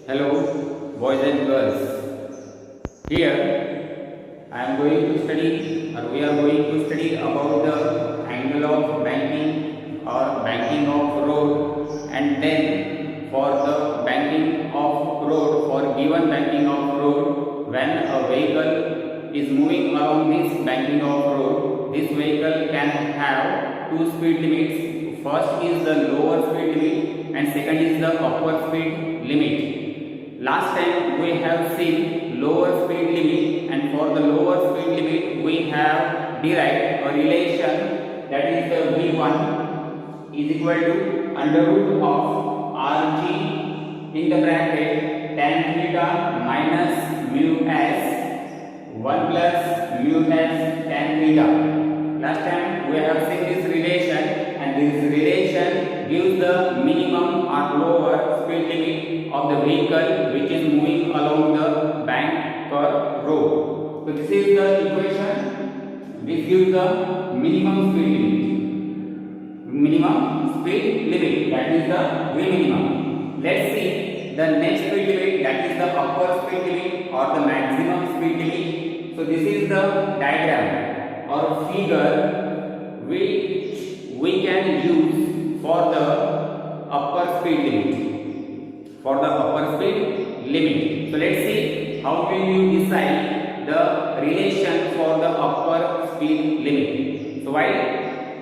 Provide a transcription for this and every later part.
Hello, boys and girls. Here I am going to study, or we are going to study about the angle of banking or banking of road, and then for the banking of road, for given banking of road, when a vehicle is moving along this banking of road, this vehicle can have two speed limits. First is the lower speed limit, and second is the upper speed limit. Last time we have seen lower speed limit, and for the lower speed limit we have derived a relation, that is the V1 is equal to under root of Rg in the bracket tan theta minus mu s 1 plus mu s tan theta. Last time we have seen this relation, and this relation gives the minimum or lower speed limit of the vehicle which is moving along the bank or road. So this is the equation which gives the minimum speed limit. Minimum speed limit, that is the V minimum. Let's see the next speed limit, that is the upper speed limit or the maximum speed limit. So this is the diagram or figure which we can use for the upper speed limit. For the upper speed limit. So let's see how will you decide the relation for the upper speed limit. So while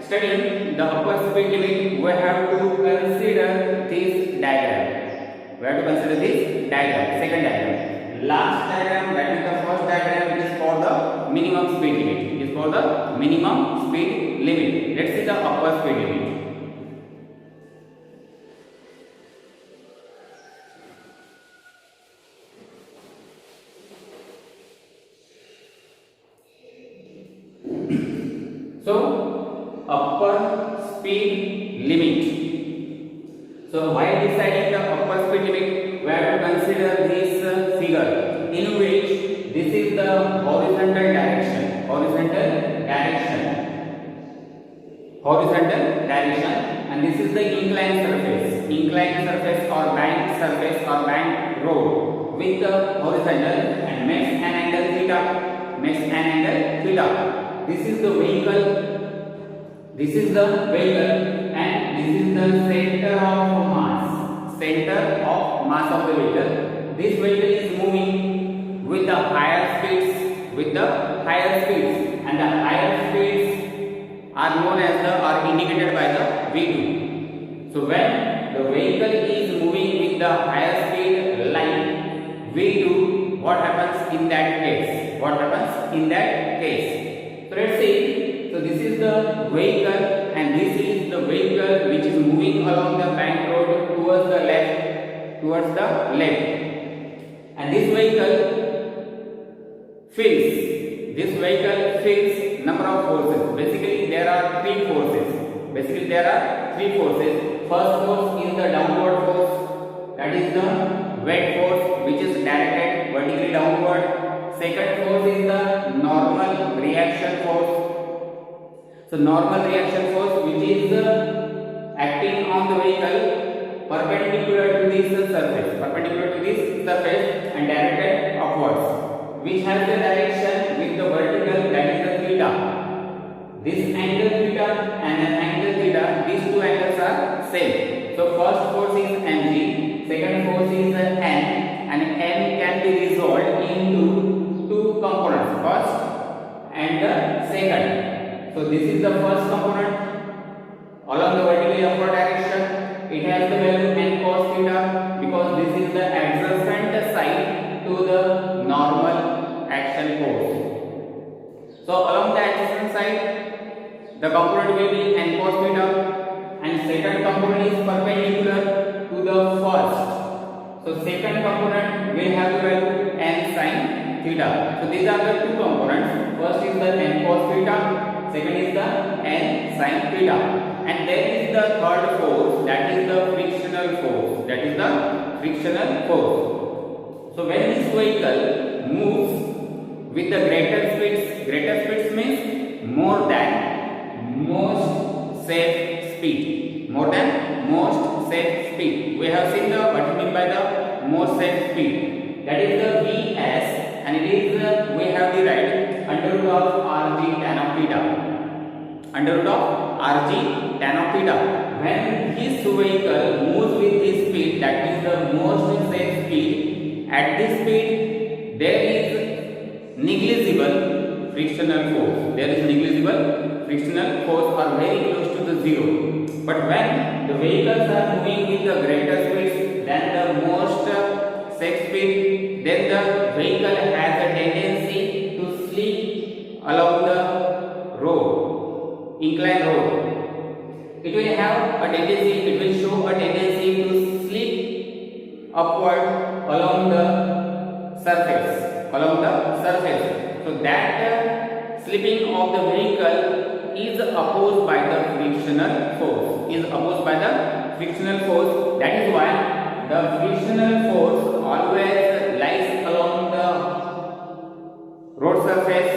studying the upper speed limit, we have to consider this diagram. We have to consider this diagram, second diagram. Last diagram, that is the first diagram, is for the minimum speed limit. It is for the minimum speed limit. Let's see the upper speed limit. So upper speed limit. So while deciding the upper speed limit, we have to consider this figure in which this is the horizontal direction, and this is the inclined surface or bank road with the horizontal and makes an angle theta. This is the vehicle, and this is the center of mass of the vehicle. This vehicle is moving with the higher speeds, and the higher speeds are known as are indicated by the V2. So when the vehicle is moving with the higher speed like V2, what happens in that case? So let's see. So this is the vehicle, and this is the vehicle which is moving along the bank road towards the left, and this vehicle feels number of forces. Basically there are three forces. First force is the downward force, that is the weight force which is directed vertically downward. Second force is the normal reaction force. So normal reaction force which is acting on the vehicle perpendicular to this surface and directed upwards, which has the direction with the vertical, that is the theta. This angle theta and an angle theta, these two angles are same. So first force is mg, second force is n, and n can be resolved into two components, first and the second. So this is the first component along the vertically upward direction. It has the value n cos theta because this is the adjacent side to the normal action force. So along the adjacent side, the component will be n cos theta, and second component is perpendicular to the first. So second component will have the value n sin theta. So these are the two components. First is the n cos theta, second is the n sin theta, and there is the third force, that is the frictional force. So when this vehicle moves with the greater speeds means more than most safe speed. We have seen what is meant by the most most safe speed, that is the Vs, and it is we have the right under root of Rg tan of theta, under root of Rg tan of theta. When this vehicle moves with this speed, that means the most safe speed, at this speed there is negligible frictional force. There is negligible frictional force or very close to the zero. But when the vehicles are moving with the greater speeds than the most safe speed, then the vehicle has a tendency to slip along the road, inclined road. It will have a tendency, it will show a tendency to slip upward along the surface, So that slipping of the vehicle is opposed by the frictional force, That is why the frictional force always lies along the road surface,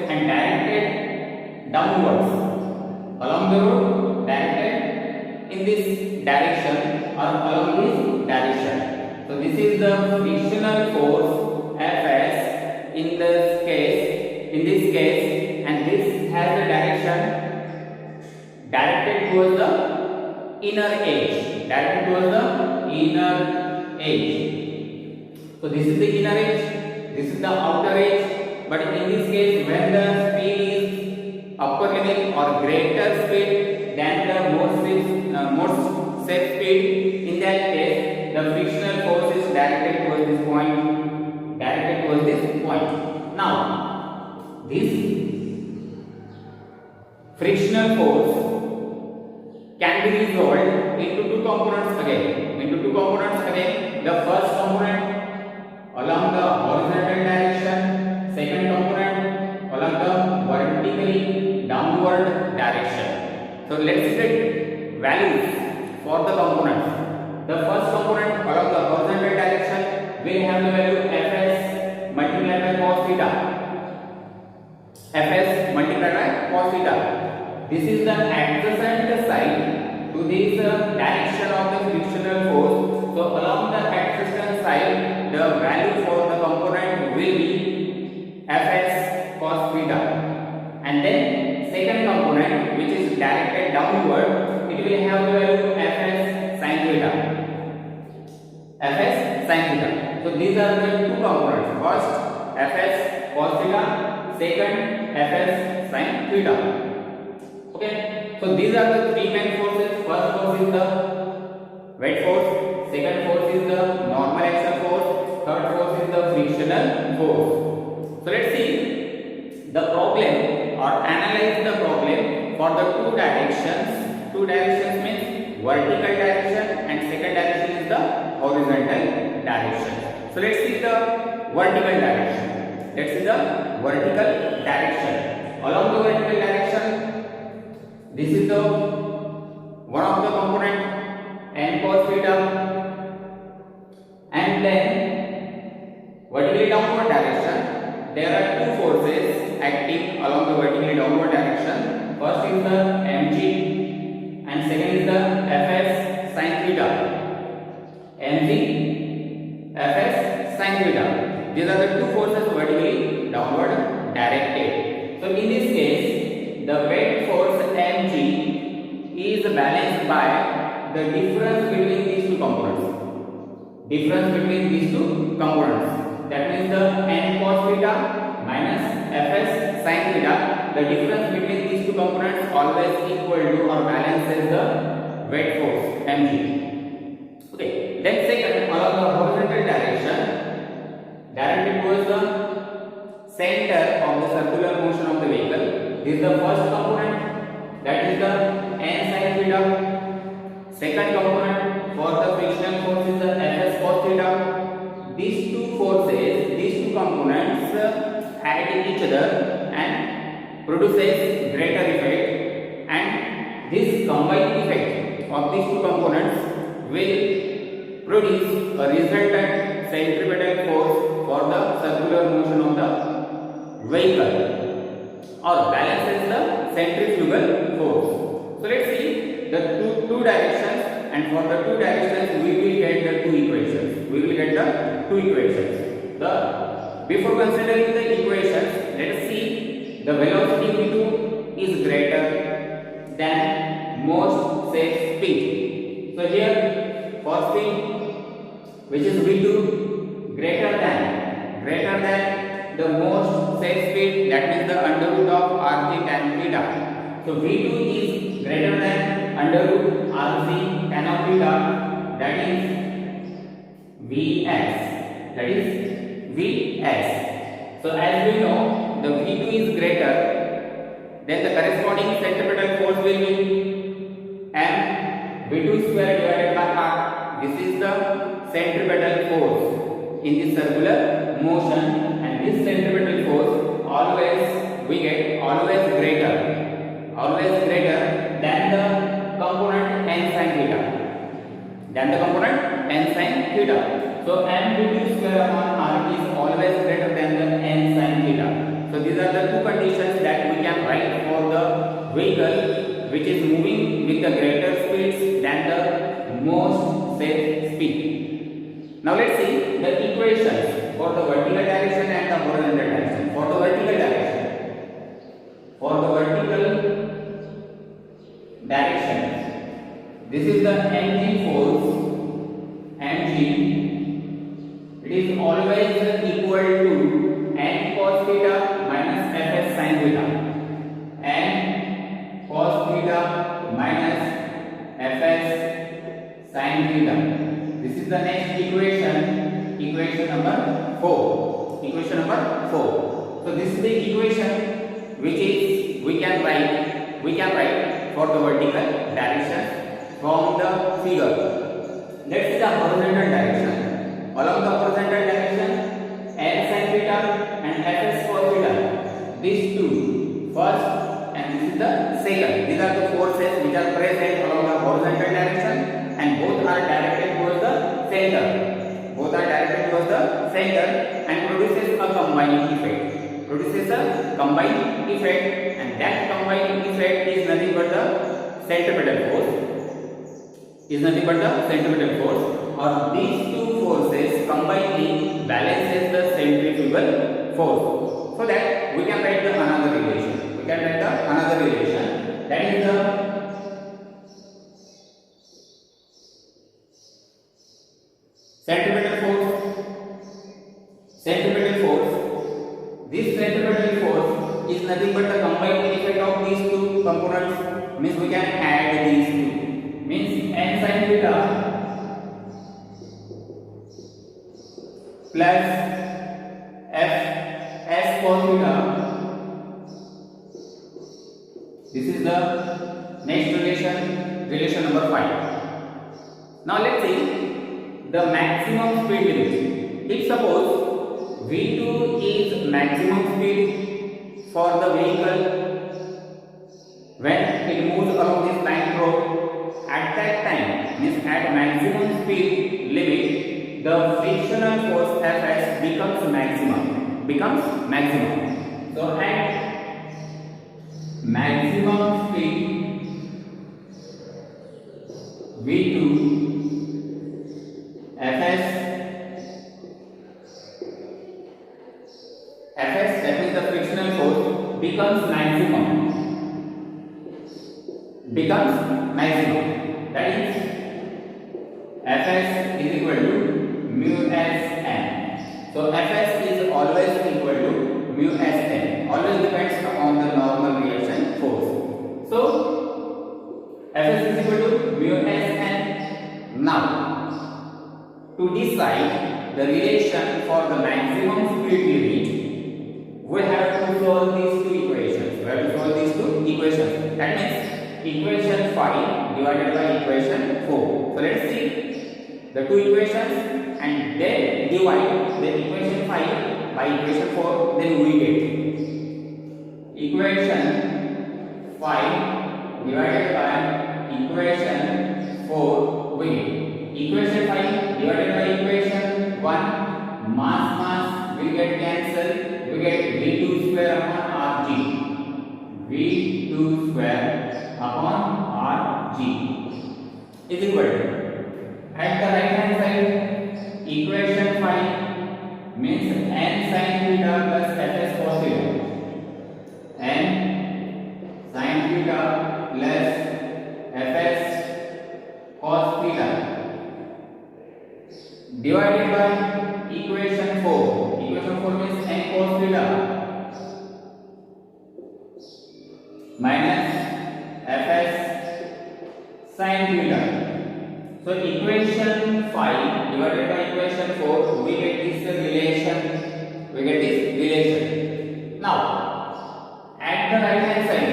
and directed downwards along the road, directed in this direction or along this direction. So this is the frictional force Fs in this case, and this has the direction directed towards the inner edge. So this is the inner edge, this is the outer edge. But in this case, when the speed is upper limit or greater speed than the most safe speed, in that case the frictional force is directed towards this point. Now this frictional force can be resolved into two components again. The first component along the horizontal direction, second component along the vertically downward direction. So let's get values for the components. The first component along the horizontal direction will have the value Fs multiplied by cos theta. This is the adjacent side to this direction of the frictional force. So along the adjacent side, the value for the component will be Fs cos theta. And then second component, which is directed downward, it will have the value Fs sin theta. So these are the two components. First Fs cos theta, second Fs sin theta. Okay, so these are the three main forces. First force is the weight force, second force is the normal action force, third force is the frictional force. So let's see the problem or analyze the problem for the two directions. Two directions means vertical direction and second direction is the horizontal direction. So let's see the vertical direction. Along the vertical direction, this is the one of the component n cos theta, and then vertically downward direction there are two forces acting along the vertically downward direction. First is the mg and second is the Fs sin theta. Fs sin theta. These are the two forces vertically downward directed. So in this case, the weight force mg is balanced by the difference between these two components. That means the n cos theta minus Fs sin theta. The difference between these two components always equal to or balances the weight force mg. Okay. Then second, along the horizontal direction, directed towards the center of the circular motion of the vehicle. This is the first component, that is the n sin theta. Second component for the frictional force is the Fs cos theta. These two components add each other and produces greater effect, and this combined effect of these two components will produce a resultant centripetal force for the circular motion of the vehicle or balances the centrifugal force. So let's see the two directions and for the two directions we will get the two equations. We will get the two equations. Before considering the equations, let us see the velocity v2 is greater than most safe speed. So here for speed which is v2 greater than the most safe speed, that means the under root of rc tan theta. So v2 is greater than under root rc tan of theta, that is Vs. That is Vs. So as we know, the v2 is greater, then the corresponding centripetal force will be m v2 square divided by r. This is the centripetal force in this circular motion, and this centripetal force always we get always greater than the component n sin theta. So m v2 square upon r is always greater than the n sin theta. So these are the two conditions that we can write for the vehicle which is moving with the greater speeds than the most safe speed. Now let's see the equations for the vertical direction and the horizontal direction. For the vertical direction, this is the mg force. Mg, it is always equal to n cos theta minus fs sin theta. N cos theta minus fs sin theta. This is the next equation number 4. So this is the equation which is we can write for the vertical direction from the figure. Let's see the horizontal direction. Along the horizontal direction, n sin theta and fs cos theta, these two, first and this is the second. These are the forces which are present along the horizontal direction, and both are directed towards the center. And produces a combining effect. And that combining effect is nothing but the centripetal force. Or these two forces combinedly balances the centrifugal force. So that we can write another relation. That is the centripetal force. This centripetal force is nothing but the combined effect of these two components. Means we can add these two. Means n sin theta plus f s cos theta. This is the next relation number 5. Now let's see the maximum speed limit. If suppose v2 is maximum speed for the vehicle when it moves along this line road, at that time, means at maximum speed limit, the frictional force Fs becomes maximum. So at maximum speed v2, Fs, that means the frictional force becomes maximum. That is Fs is equal to mu s n. So Fs is always equal to mu s n. Always depends on the normal reaction force. So Fs is equal to mu s n. Now to decide the relation for the maximum speed limit, we have to solve these two equations. That means equation 5 divided by equation 4. So let's see the two equations and then divide the equation 5 by equation 4. Then we get equation 5 divided by equation 4. We get equation 5 divided by equation 1. Mass will get cancelled. We get v2 square upon rg. v2 square upon rg is equal to theta divided by equation 4. Equation 4 means n cos theta minus fs sin theta. So equation 5 divided by equation 4, we get this relation. Now at the right hand side,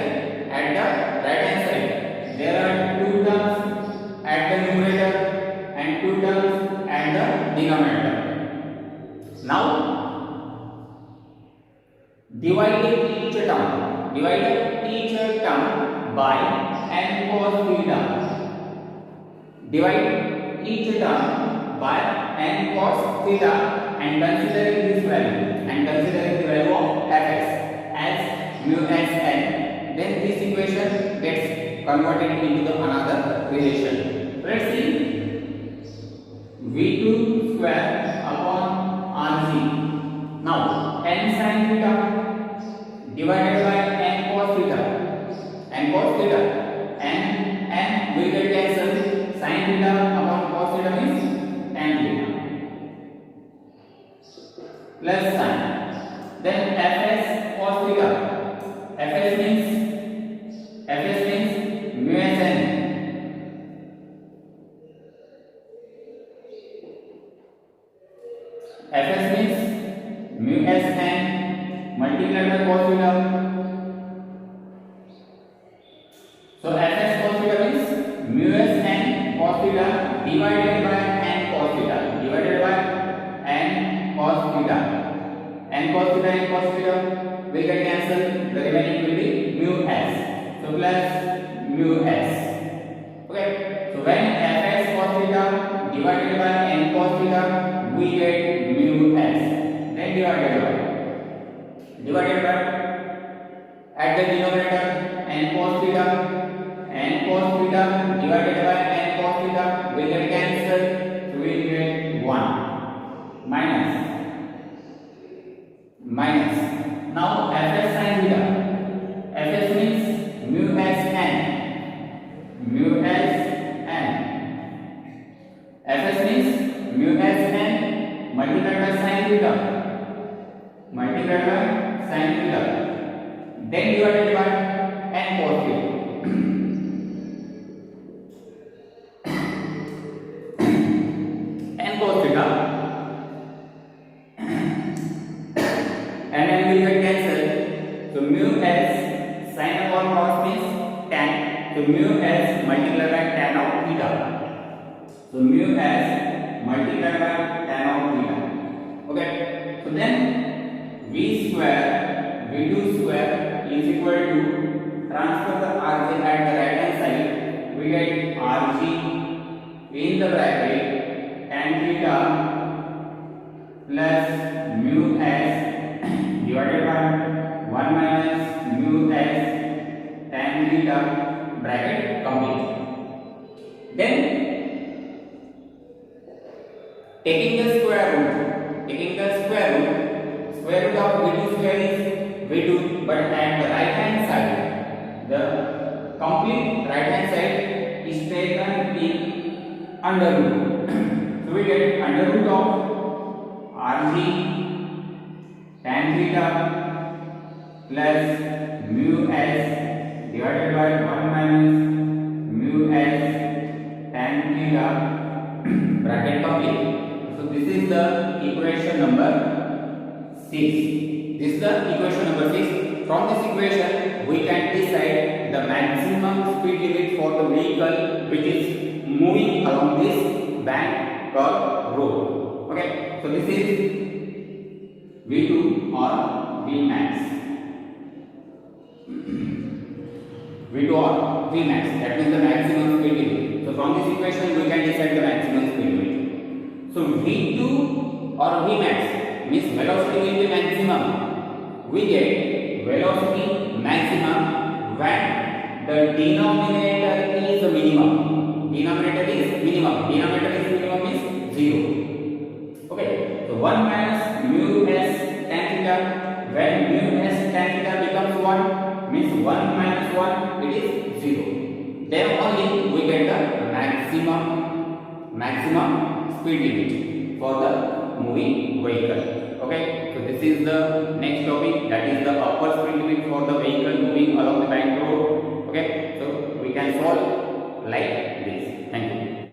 there are two terms at the numerator and two terms at the denominator. Now divide each term by n cos theta. Divide each term by n cos theta and considering the value of fx as mu s n, then this equation gets converted into the another relation. Let's see. v2 square upon rg. Now n sin theta divided by n cos theta. n will get cancelled. Sin theta upon cos theta means tan theta plus sin. Then fs cos theta. fs means mu s n. fs means mu s n multiplied by cos theta. So fs cos theta means mu s n cos theta divided by n cos theta. n cos theta will get cancelled. The remaining will be mu s. So plus mu s. Okay. So when fs cos theta divided by n cos theta, we get mu s. Then divided by at the denominator n cos theta divided by n cos theta will get cancelled. So we will get 1 minus. Now fs sin theta. fs means mu s n. fs means mu s n multiplied by sin theta. Then divided by n cos theta. n cos theta and n will get cancelled. So mu s sin upon cos means tan. So mu s multiplied by tan of theta. So mu s multiplied by tan of theta. Okay. So then v2 square is equal to, transfer the rg at the right hand side, we get rg in the bracket tan theta plus mu s divided by 1 minus mu s tan theta, bracket complete. Then taking the square root of v2 square is v2, but at the right hand side, the complete right hand side is taken in under root. So we get under root of rg tan theta plus mu s divided by 1 minus mu s tan theta, bracket complete. So this is the equation number 6. From this equation we can decide the maximum speed limit for the vehicle which is moving along this bank or road. Okay, so this is v2 or vmax. That means the maximum speed limit. So from this equation we can decide the maximum speed limit. So v2 or vmax means velocity will be maximum. We get velocity maximum when the denominator is minimum. Denominator is minimum means 0. Okay, so 1 minus mu s tan theta, when mu s tan theta becomes 1 means 1 minus 1, it is 0. Then only we get the maximum maximum speed limit for the moving vehicle. Okay, so this is the next topic, that is the upper speed limit for the vehicle moving along the bank road. Okay, so we can solve like